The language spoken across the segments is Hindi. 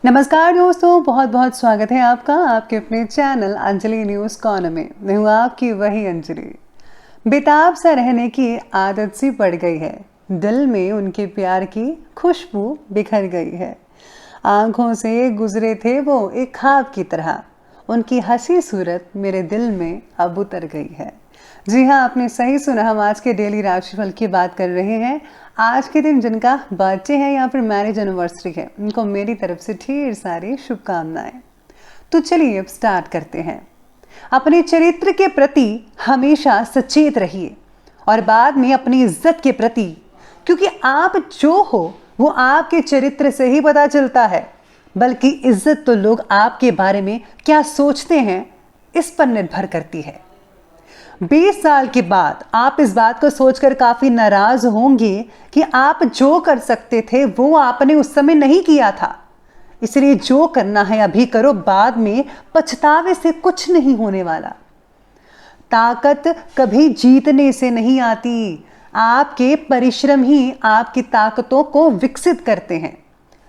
नमस्कार दोस्तों, बहुत बहुत स्वागत है आपका आपके अपने चैनल अंजलि न्यूज़ कॉर्नर में। मैं हूँ आपकी वही अंजलि। बेताब सा रहने की आदत सी पड़ गई है, दिल में उनके प्यार की खुशबू बिखर गई है। आंखों से गुजरे थे वो एक ख्वाब की तरह, उनकी हंसी सूरत मेरे दिल में अब उतर गई है। जी हाँ, आपने सही सुना, हम आज के डेली राशिफल की बात कर रहे हैं। आज के दिन जिनका बर्थडे है या फिर मैरिज एनिवर्सरी है, उनको मेरी तरफ से ढेर सारी शुभकामनाएं। तो चलिए अब स्टार्ट करते हैं। अपने चरित्र के प्रति हमेशा सचेत रहिए और बाद में अपनी इज्जत के प्रति, क्योंकि आप जो हो वो आपके चरित्र से ही पता चलता है, बल्कि इज्जत तो लोग आपके बारे में क्या सोचते हैं इस पर निर्भर करती है। 20 साल के बाद आप इस बात को सोचकर काफी नाराज होंगे कि आप जो कर सकते थे वो आपने उस समय नहीं किया था। इसलिए जो करना है अभी करो, बाद में पछतावे से कुछ नहीं होने वाला। ताकत कभी जीतने से नहीं आती, आपके परिश्रम ही आपकी ताकतों को विकसित करते हैं।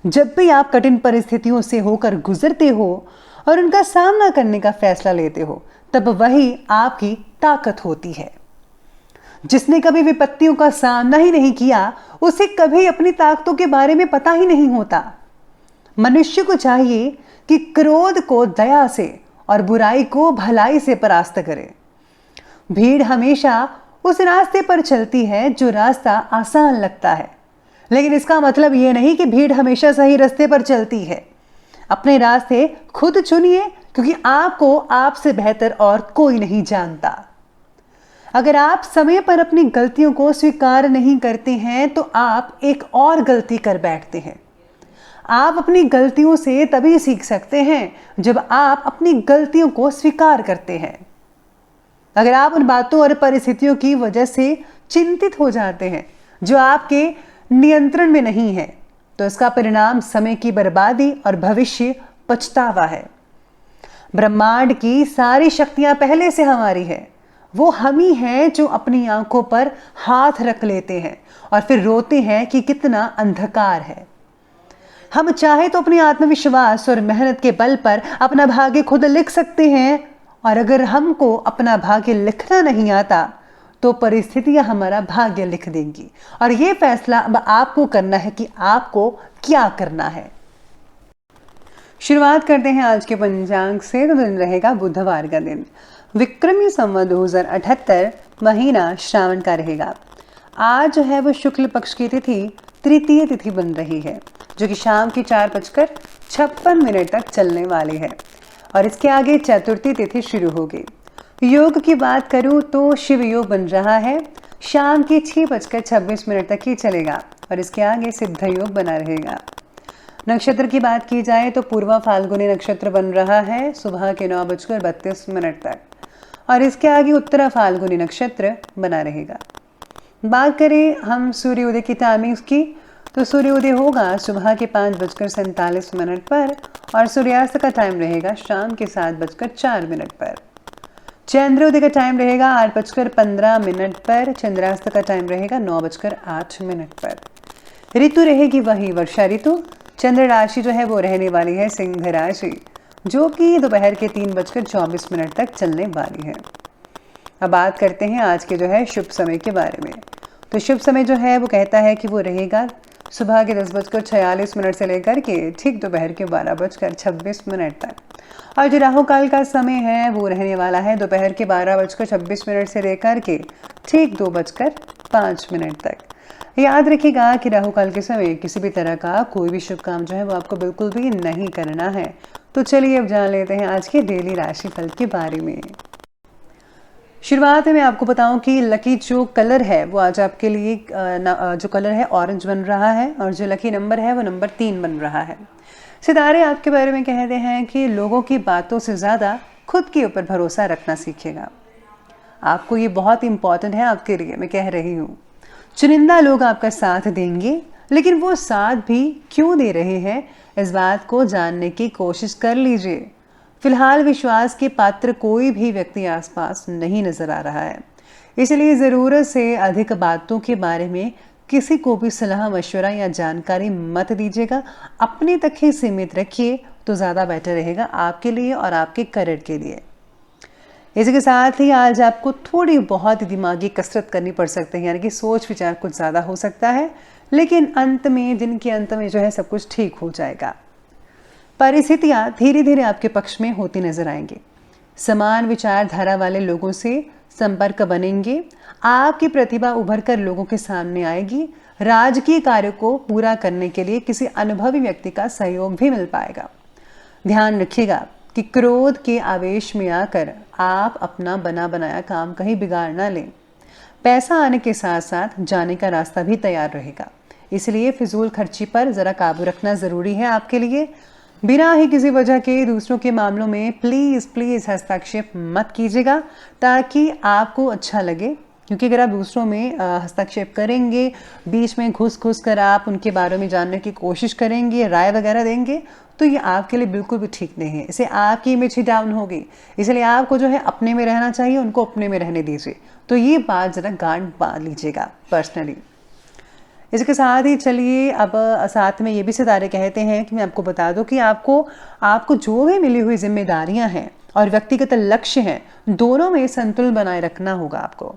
जब भी आप कठिन परिस्थितियों से होकर गुजरते हो और उनका सामना करने का फैसला लेते हो, तब वही आपकी ताकत होती है। जिसने कभी विपत्तियों का सामना ही नहीं किया, उसे कभी अपनी ताकतों के बारे में पता ही नहीं होता। मनुष्य को चाहिए कि क्रोध को दया से और बुराई को भलाई से परास्त करे। भीड़ हमेशा उस रास्ते पर चलती है जो रास्ता आसान लगता है, लेकिन इसका मतलब यह नहीं कि भीड़ हमेशा सही रास्ते पर चलती है। अपने रास्ते खुद चुनिए, क्योंकि आपको आपसे बेहतर और कोई नहीं जानता। अगर आप समय पर अपनी गलतियों को स्वीकार नहीं करते हैं तो आप एक और गलती कर बैठते हैं। आप अपनी गलतियों से तभी सीख सकते हैं जब आप अपनी गलतियों को स्वीकार करते हैं। अगर आप उन बातों और परिस्थितियों की वजह से चिंतित हो जाते हैं जो आपके नियंत्रण में नहीं है, तो इसका परिणाम समय की बर्बादी और भविष्य पछतावा है। ब्रह्मांड की सारी शक्तियां पहले से हमारी है। वो हम ही हैं जो अपनी आंखों पर हाथ रख लेते हैं और फिर रोते हैं कि कितना अंधकार है। हम चाहे तो अपनी आत्मविश्वास और मेहनत के बल पर अपना भाग्य खुद लिख सकते हैं, और अगर हमको अपना भाग्य लिखना नहीं आता तो परिस्थितियां हमारा भाग्य लिख देंगी। और ये फैसला अब आपको करना है कि आपको क्या करना है। शुरुआत करते हैं आज के पंचांग से। तो दिन रहेगा बुधवार का दिन, विक्रमी संवत 2078, महीना श्रावण का रहेगा। आज जो है वो शुक्ल पक्ष की तिथि तृतीय तिथि बन रही है, जो कि शाम की 4:56 तक चलने वाली है, और इसके आगे चतुर्थी तिथि शुरू होगी। योग की बात करूं तो शिव योग बन रहा है, शाम की 6:26 तक ही चलेगा, और इसके आगे सिद्ध योग बना रहेगा। नक्षत्र की बात की जाए तो पूर्वा फाल्गुनी नक्षत्र बन रहा है सुबह के 9:32 तक, और इसके आगे उत्तरा फाल्गुनी नक्षत्र बना रहेगा। बात करें हम सूर्योदय की टाइमिंग्स की, तो सूर्योदय होगा सुबह के 5:47 पर, और सूर्यास्त का टाइम रहेगा शाम के 7:04 पर। चंद्रोदय का टाइम रहेगा 8:15 पर, चंद्रास्त का टाइम रहेगा 9:08 पर। ऋतु रहेगी वही वर्षा ऋतु। चंद्र राशि जो है वो रहने वाली है सिंह राशि, जो कि दोपहर के 3:24 तक चलने वाली है। अब बात करते हैं आज के जो है शुभ समय के बारे में। तो शुभ समय जो है वो कहता है कि वो रहेगा सुबह के 10:46 से लेकर के ठीक दोपहर के 12:26 तक, और जो राहु काल का समय है वो रहने वाला है दोपहर के 12:26 से लेकर के ठीक 2:05 तक। याद रखिएगा कि राहु काल के समय किसी भी तरह का कोई भी शुभ काम जो है वो आपको बिल्कुल भी नहीं करना है। तो चलिए अब जान लेते हैं आज के डेली राशिफल के बारे में। शुरुआत में आपको बताऊं कि लकी जो कलर है वो आज आपके लिए जो कलर है ऑरेंज बन रहा है, और जो लकी नंबर है वो नंबर 3 बन रहा है। सितारे आपके बारे में कहते हैं कि लोगों की बातों से ज़्यादा खुद के ऊपर भरोसा रखना सीखिएगा। आपको ये बहुत इंपॉर्टेंट है आपके लिए, मैं कह रही हूँ। चुनिंदा लोग आपका साथ देंगे, लेकिन वो साथ भी क्यों दे रहे हैं इस बात को जानने की कोशिश कर लीजिए। फिलहाल विश्वास के पात्र कोई भी व्यक्ति आसपास नहीं नजर आ रहा है, इसलिए ज़रूरत से अधिक बातों के बारे में किसी को भी सलाह मशवरा या जानकारी मत दीजिएगा, अपने तक ही सीमित रखिए तो ज़्यादा बेटर रहेगा आपके लिए और आपके करियर के लिए। इसी के साथ ही आज आपको थोड़ी बहुत दिमागी कसरत करनी पड़ सकती है, यानी कि सोच विचार कुछ ज़्यादा हो सकता है, लेकिन दिन के अंत में जो है सब कुछ ठीक हो जाएगा। परिस्थितियाँ धीरे धीरे आपके पक्ष में होती नजर आएंगी। समान विचारधारा वाले लोगों से संपर्क बनेंगे, आपकी प्रतिभा उभर कर लोगों के सामने आएगी। राजकीय कार्य को पूरा करने के लिए किसी अनुभवी व्यक्ति का सहयोग भी मिल पाएगा। ध्यान रखिएगा कि क्रोध के आवेश में आकर आप अपना बना बनाया काम कहीं बिगाड़ ना लें। पैसा आने के साथ साथ जाने का रास्ता भी तैयार रहेगा, इसलिए फिजूल खर्ची पर ज़रा काबू रखना ज़रूरी है आपके लिए। बिना ही किसी वजह के दूसरों के मामलों में प्लीज़ हस्तक्षेप मत कीजिएगा, ताकि आपको अच्छा लगे। क्योंकि अगर आप दूसरों में हस्तक्षेप करेंगे, बीच में घुस कर आप उनके बारे में जानने की कोशिश करेंगे, राय वगैरह देंगे, तो ये आपके लिए बिल्कुल भी ठीक नहीं है। इससे आपकी इमेज ही डाउन होगी। इसलिए आपको जो है अपने में रहना चाहिए, उनको अपने में रहने दीजिए। तो ये बात ज़रा गांठ बांध लीजिएगा पर्सनली। इसके साथ ही चलिए अब साथ में ये भी सितारे कहते हैं कि मैं आपको बता दूं कि आपको जो भी मिली हुई जिम्मेदारियां हैं और व्यक्तिगत लक्ष्य हैं, दोनों में संतुलन बनाए रखना होगा आपको।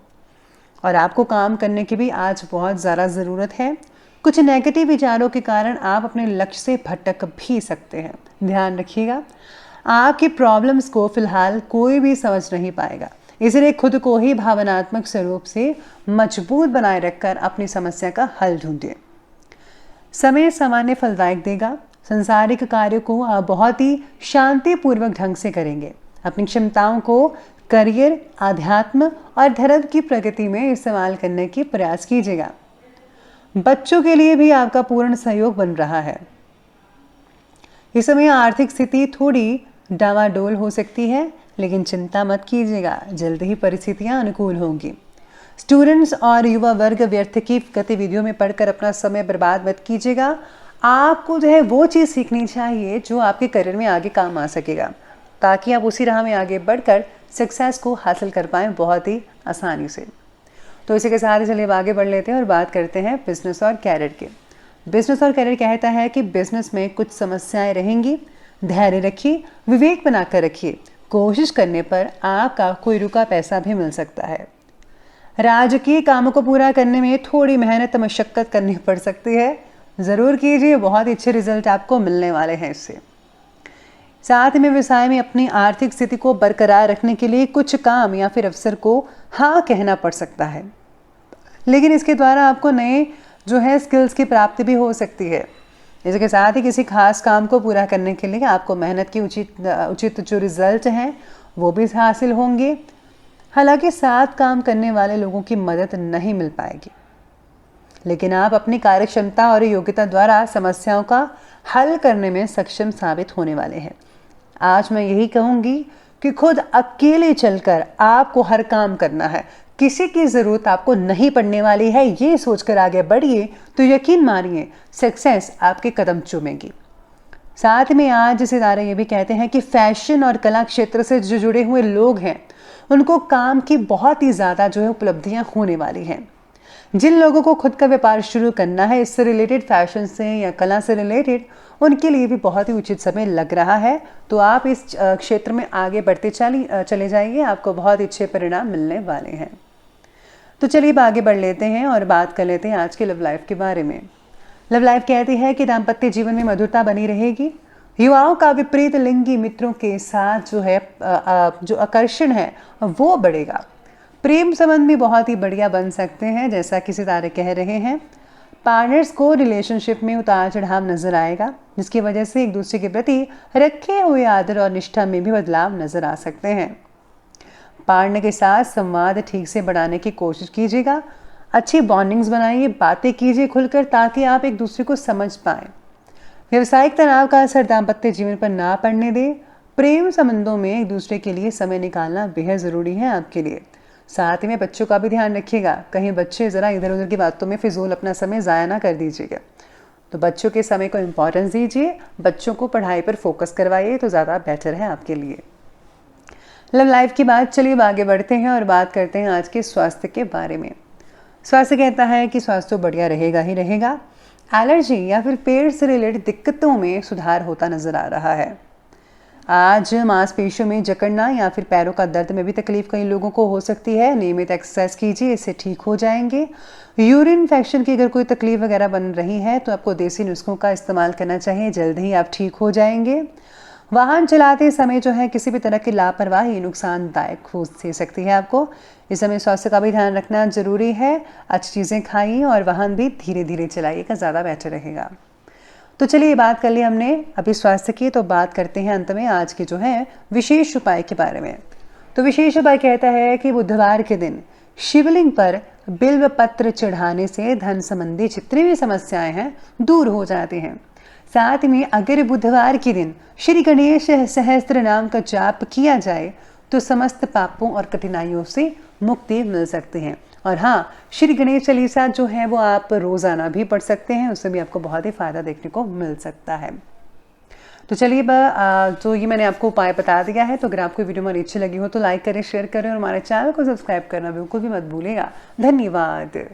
और आपको काम करने की भी आज बहुत ज़्यादा ज़रूरत है। कुछ नेगेटिव विचारों के कारण आप अपने लक्ष्य से भटक भी सकते हैं। ध्यान रखिएगा, आपकी प्रॉब्लम्स को फिलहाल कोई भी समझ नहीं पाएगा, इसलिए खुद को ही भावनात्मक स्वरूप से मजबूत बनाए रखकर अपनी समस्या का हल ढूंढिए। समय सामान्य फलदायक देगा। संसारिक कार्य को आप बहुत ही शांतिपूर्वक ढंग से करेंगे। अपनी क्षमताओं को करियर, आध्यात्म और धर्म की प्रगति में इस्तेमाल करने की प्रयास कीजिएगा। बच्चों के लिए भी आपका पूर्ण सहयोग बन रहा है। इस समय आर्थिक स्थिति थोड़ी डामाडोल हो सकती है, लेकिन चिंता मत कीजिएगा, जल्द ही परिस्थितियां अनुकूल होंगी। स्टूडेंट्स और युवा वर्ग व्यर्थ की गतिविधियों में पढ़कर अपना समय बर्बाद मत कीजिएगा। आपको जो है वो चीज़ सीखनी चाहिए जो आपके करियर में आगे काम आ सकेगा, ताकि आप उसी राह में आगे बढ़कर सक्सेस को हासिल कर पाएँ बहुत ही आसानी से। तो इसी के साथ ही चलिए आगे बढ़ लेते हैं और बात करते हैं बिजनेस और कैरियर के। बिजनेस और कैरियर कहता है कि बिजनेस में कुछ समस्याएं रहेंगी। धैर्य रखिए, विवेक बनाकर रखिए। कोशिश करने पर आपका कोई रुका पैसा भी मिल सकता है। राजकीय कामों को पूरा करने में थोड़ी मेहनत मशक्कत करनी पड़ सकती है, ज़रूर कीजिए, बहुत अच्छे रिजल्ट आपको मिलने वाले हैं इससे। साथ में व्यवसाय में अपनी आर्थिक स्थिति को बरकरार रखने के लिए कुछ काम या फिर अवसर को हाँ कहना पड़ सकता है, लेकिन इसके द्वारा आपको नए जो है स्किल्स की प्राप्ति भी हो सकती है। इसके साथ ही किसी खास काम को पूरा करने के लिए आपको मेहनत की उचित जो रिजल्ट हैं वो भी हासिल होंगे। हालांकि साथ काम करने वाले लोगों की मदद नहीं मिल पाएगी, लेकिन आप अपनी कार्यक्षमता और योग्यता द्वारा समस्याओं का हल करने में सक्षम साबित होने वाले हैं। आज मैं यही कहूँगी कि खुद अकेले चलकर आपको हर काम करना है, किसी की ज़रूरत आपको नहीं पड़ने वाली है। ये सोचकर आगे बढ़िए तो यकीन मानिए सक्सेस आपके कदम चूमेगी। साथ में आज सितारे ये भी कहते हैं कि फैशन और कला क्षेत्र से जो जुड़े हुए लोग हैं उनको काम की बहुत ही ज़्यादा जो है उपलब्धियाँ होने वाली हैं। जिन लोगों को खुद का व्यापार शुरू करना है, इससे रिलेटेड, फैशन से या कला से रिलेटेड, उनके लिए भी बहुत ही उचित समय लग रहा है। तो आप इस क्षेत्र में आगे बढ़ते चले जाइए, आपको बहुत अच्छे परिणाम मिलने वाले हैं। तो चलिए अब आगे बढ़ लेते हैं और बात कर लेते हैं आज के लव लाइफ के बारे में। लव लाइफ कहती है कि दाम्पत्य जीवन में मधुरता बनी रहेगी। युवाओं का विपरीत लिंगी मित्रों के साथ जो है जो आकर्षण है वो बढ़ेगा। प्रेम संबंध भी बहुत ही बढ़िया बन सकते हैं, जैसा कि सितारे कह रहे हैं। पार्टनर्स को रिलेशनशिप में उतार चढ़ाव नजर आएगा, जिसकी वजह से एक दूसरे के प्रति रखे हुए आदर और निष्ठा में भी बदलाव नजर आ सकते हैं। पार्टनर के साथ संवाद ठीक से बढ़ाने की कोशिश कीजिएगा। अच्छी बॉन्डिंग्स बनाइए, बातें कीजिए खुलकर, ताकि आप एक दूसरे को समझ पाएं। व्यवसायिक तनाव का असर दाम्पत्य जीवन पर ना पड़ने दें। प्रेम संबंधों में एक दूसरे के लिए समय निकालना बेहद ज़रूरी है आपके लिए। साथ में बच्चों का भी ध्यान रखिएगा, कहीं बच्चे ज़रा इधर उधर की बातों में फिजूल अपना समय ज़ाया ना कर दीजिएगा। तो बच्चों के समय को इम्पोर्टेंस दीजिए, बच्चों को पढ़ाई पर फोकस करवाइए तो ज़्यादा बेटर है आपके लिए। लव लाइफ की बात, चलिए आगे बढ़ते हैं और बात करते हैं आज के स्वास्थ्य के बारे में। स्वास्थ्य कहता है कि स्वास्थ्य तो बढ़िया रहेगा ही रहेगा। एलर्जी या फिर पेट से रिलेटेड दिक्कतों में सुधार होता नजर आ रहा है। आज मांसपेशियों में जकड़ना या फिर पैरों का दर्द में भी तकलीफ कई लोगों को हो सकती है। नियमित एक्सरसाइज कीजिए, इससे ठीक हो जाएंगे। यूरिन इन्फेक्शन की अगर कोई तकलीफ वगैरह बन रही है तो आपको देसी नुस्खों का इस्तेमाल करना चाहिए, जल्द ही आप ठीक हो जाएंगे। वाहन चलाते समय जो है किसी भी तरह की लापरवाही नुकसानदायक हो सकती है आपको। इस समय स्वास्थ्य का भी ध्यान रखना जरूरी है। अच्छी चीज़ें खाइए और वाहन भी धीरे धीरे चलाइएगा, ज़्यादा बेहतर रहेगा। तो चलिए बात कर ली हमने अभी स्वास्थ्य की, तो बात करते हैं अंत में आज के जो है विशेष उपाय के बारे में। तो विशेष उपाय कहता है कि बुधवार के दिन शिवलिंग पर बिल्व पत्र चढ़ाने से धन संबंधी जितनी भी समस्याएं हैं दूर हो जाती हैं। साथ में अगर बुधवार के दिन श्री गणेश सहस्त्र नाम का जाप किया जाए तो समस्त पापों और कठिनाइयों से मुक्ति मिल सकती है। और हाँ, श्री गणेश चालीसा जो है वो आप रोज़ाना भी पढ़ सकते हैं, उससे भी आपको बहुत ही फ़ायदा देखने को मिल सकता है। तो चलिए तो ये मैंने आपको उपाय बता दिया है। तो अगर आपको वीडियो हमारी अच्छी लगी हो तो लाइक करें, शेयर करें और हमारे चैनल को सब्सक्राइब करना बिल्कुल भी मत भूलिएगा। धन्यवाद।